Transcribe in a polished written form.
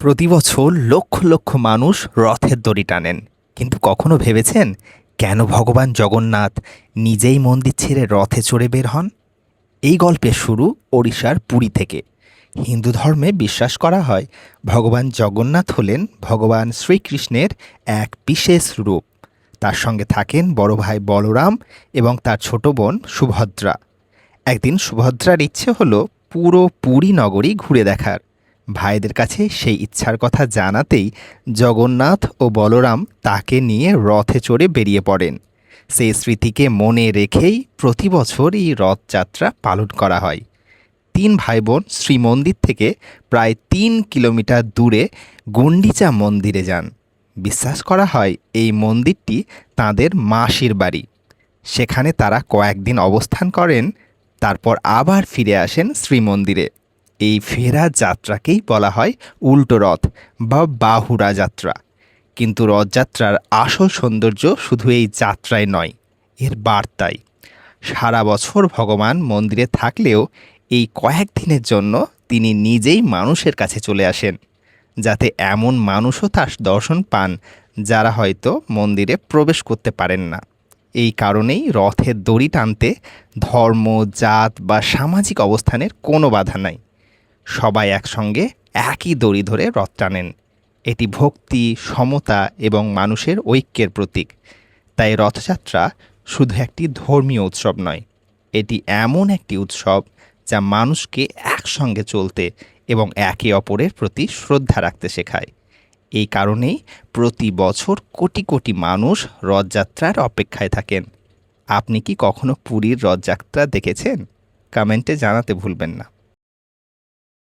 প্রতি বছর লক্ষ লক্ষ মানুষ রথের দড়ি টানেন, কিন্তু কখনো ভেবেছেন কেন ভগবান জগন্নাথ নিজেই মন্দির ছেড়ে রথে চড়ে বের হন? এই গল্পের শুরু ওড়িশার পুরী থেকে। হিন্দু ধর্মে বিশ্বাস করা হয় ভগবান জগন্নাথ হলেন ভগবান শ্রীকৃষ্ণের এক বিশেষ রূপ। তার সঙ্গে থাকেন বড় ভাই বলরাম এবং তার ছোট বোন সুভদ্রা। একদিন সুভদ্রার ইচ্ছে হলো পুরো পুরী নগরী ঘুরে দেখার। ভাইদের কাছে সেই ইচ্ছার কথা জানাতেই জগন্নাথ ও বলরাম তাকে নিয়ে রথে চড়ে বেরিয়ে পড়েন। সেই স্মৃতিকে মনে রেখেই প্রতি বছর এই রথযাত্রা পালন করা হয়। তিন ভাই বোন শ্রীমন্দির থেকে প্রায় 3 কিলোমিটার দূরে গুন্ডিচা মন্দিরে যান। বিশ্বাস করা হয় এই মন্দিরটি তাদের মাসির বাড়ি। সেখানে তারা কয়েকদিন অবস্থান করেন, তারপর আবার ফিরে আসেন শ্রীমন্দিরে। এই ফেরা যাত্রাকেই বলা হয় উল্টো রথ বা বাহুড়া যাত্রা। কিন্তু রথযাত্রার আসল সৌন্দর্য শুধু এই যাত্রায় নয়, এর বার্তায়। সারা বছর ভগবান মন্দিরে থাকলেও এই কয়েকদিনের জন্য তিনি নিজেই মানুষের কাছে চলে আসেন, যাতে এমন মানুষও তার দর্শন পান যারা হয়তো মন্দিরে প্রবেশ করতে পারেন না। এই কারণেই রথের দড়ি টানতে ধর্ম, জাত বা সামাজিক অবস্থানের কোনো বাধা নাই। সবাই একসঙ্গে একই দড়ি ধরে রথ টানেন। এটি ভক্তি, সমতা এবং মানুষের ঐক্যের প্রতীক। তাই রথযাত্রা শুধু একটি ধর্মীয় উৎসব নয়, এটি এমন একটি উৎসব যা মানুষকে একসঙ্গে চলতে এবং একে অপরের প্রতি শ্রদ্ধা রাখতে শেখায়। এই কারণেই প্রতি বছর কোটি কোটি মানুষ রথযাত্রার অপেক্ষায় থাকেন। আপনি কি কখনো পুরীর রথযাত্রা দেখেছেন? কমেন্টে জানাতে ভুলবেন না।